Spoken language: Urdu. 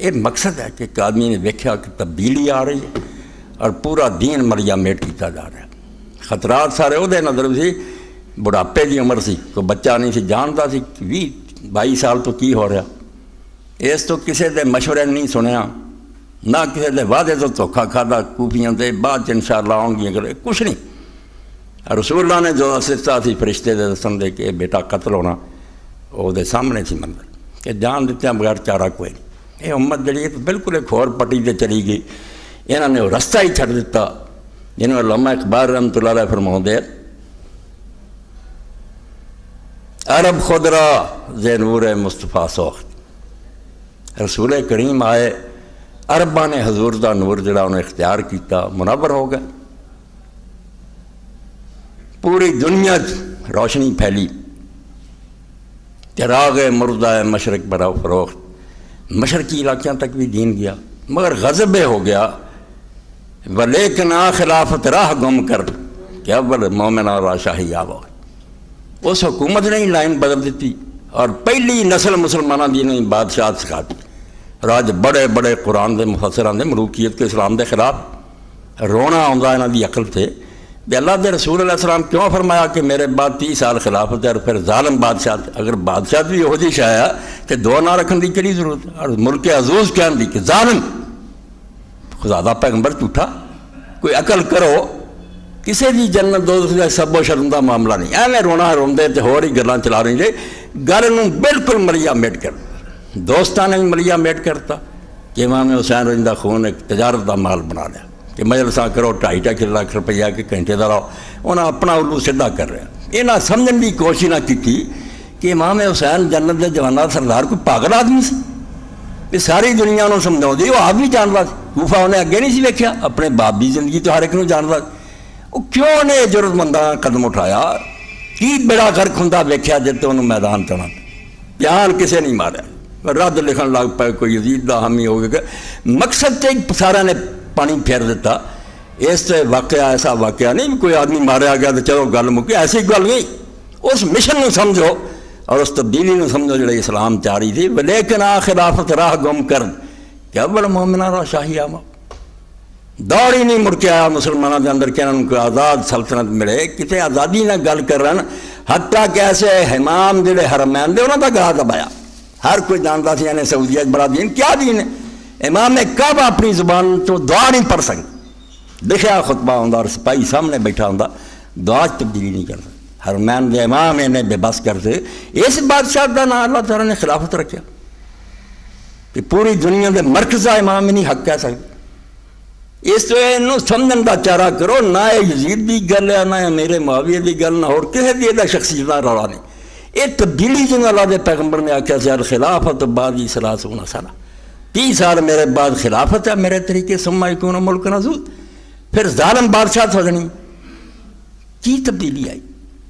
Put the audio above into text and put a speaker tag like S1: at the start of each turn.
S1: یہ مقصد ہے کہ ایک آدمی نے دیکھا کہ تبدیلی آ رہی ہے اور پورا دین مریا میٹ کیتا جا رہا ہے. خطرات سارے وہ نظر سی. بڑھاپے کی عمر سی, کوئی بچہ نہیں سی جانتا سی 20-22 سال تو کی ہو رہا. اس تو کسی دے مشورے نہیں سنیا, نہ کسی دے وعدے تو دھوکھا کھادا کوفیاں دے بعد انشاءاللہ آؤں گی کرے کچھ نہیں. رسول اللہ نے جو دستا سی فرشتے دے دسن دے کہ بیٹا قتل ہونا, وہ دے سامنے سی منظر کہ جان دیتے بغیر چارہ کوئی نہیں. یہ امت جڑی ہے بالکل ایک اور پٹی تے چلی گئی. انہوں نے وہ رستہ ہی چھڑ دیتا جنہوں علامہ اقبال رحمۃ اللہ علیہ فرماؤندے عرب خود را زے نور مصطفیٰ سوخت. رسول کریم آئے, عرباں نے حضور دا نور جڑا انہیں اختیار کیتا, منور ہو گیا. پوری دنیا روشنی پھیلی, چراغ مردہ مشرق برا فروخت. مشرقی علاقوں تک بھی دین گیا, مگر غضب ہو گیا. ولیکن آ خلافت راہ گم کر کہ اول مومنہ را شاہی آبا. اس حکومت نے لائن بدل دیتی اور پہلی نسل مسلمانوں کی نے بادشاہ سکھا دی. راج بڑے بڑے قرآن دے مفسران دے ملوکیت کے اسلام دے خلاف رونا آਉਂਦਾ انہاں دی عقل سے کہ اللہ دے رسول علیہ السلام کیوں فرمایا کہ میرے بعد 30 سال خلافت ہے اور پھر ظالم بادشاہ. اگر بادشاہ بھی ہو جی شایا کہ دو نہ رکھن دی کہڑی ضرورت ہے. اور ملک عزوز کہن دی کہ ظالم خدا دا پیغمبر جھوٹا. کوئی عقل کرو, کسی دی جنت دوزخ دا سب و شرم دا معاملہ نہیں. ایویں رونا روندے تے ہور ہی گلاں چلا رہے جے. گل نوں بالکل مریا میٹ کر دوستاں نے بھی مریا میٹ کرتا کہ امام حسین رضا خون ایک تجارت دا مال بنا لیا کہ مجلساں کرو 2.5 لاکھ روپیہ کے گھنٹے دا لاؤ. انہاں اپنا الو سیدھا کر رہا. انہاں سمجھن دی کوشش نہ کی کہ امام حسین جنت دے جوانات سردار کوئی پاگل آدمی سی. یہ ساری دنیا نوں سمجھاؤ دی, وہ آپ بھی جانتا سی. کوفہ انہیں اگے نہیں سی ویکھیا, اپنے باپ دی زندگی تو ہر ایک نوں جانتا. وہ کیوں نے ضرورت منداں قدم اٹھایا, کی بیڑا غرق ہوندا ویکھیا جتے انہوں میدان چڑھا. پیان کسے نہیں ماریا, رد لکھن لگ پائے کوئی یزید دا حامی ہو گیا. مقصد تے سارا نے پانی پھیر دیتا. اس سے واقعہ ایسا واقعہ نہیں کوئی آدمی ماریا گیا تو چلو گل مکی, ایسی گل نہیں. اس مشن نو سمجھو اور اس تبدیلی نو سمجھو جڑے اسلام چاہ رہی تھی. لیکن آ خلافت راہ گم کر کہ اول مومنہ را شاہی آما. دور ہی نہیں مڑ کے آیا مسلمانوں کے اندر کہ انہوں کو آزاد سلطنت ملے. کتے آزادی نہ گل کر رہے ہیں, حتیٰ کہ ایسے امام جڑے حرمین دے انہوں کا گاہ دبایا. ہر کوئی جانتا سی یعنی سعودیہ بڑا دین کیا دین ہے. امام کعبہ اپنی زبان تو دعا نہیں پڑھ سکتے. لکھا خطبہ ہوں اور سپاہی سامنے بیٹھا ہوں, دعا تبدیلی نہیں کر سکتے. حرمین دے امام انہیں بے بس کرتے. اس بادشاہ کا نام اللہ تعالیٰ نے خلافت رکھا کہ پوری دنیا کے مرکز امام ہی نہیں حق کہہ سکتے. اس تو یہ سمجھن کا چارہ کرو. نہ یزید کی گل ہے, نہ میرے معاویہ کی گل, نہ اور کسی بھی شخصیت کا رولا نہیں. یہ تبدیلی جن اللہ دے پیغمبر نے آخیا سر خلافت بعد ہی 30 سال 30 سال میرے بعد خلافت ہے میرے طریقے ثم یکون ملک نزول. پھر ظالم بادشاہ سجنی کی تبدیلی آئی.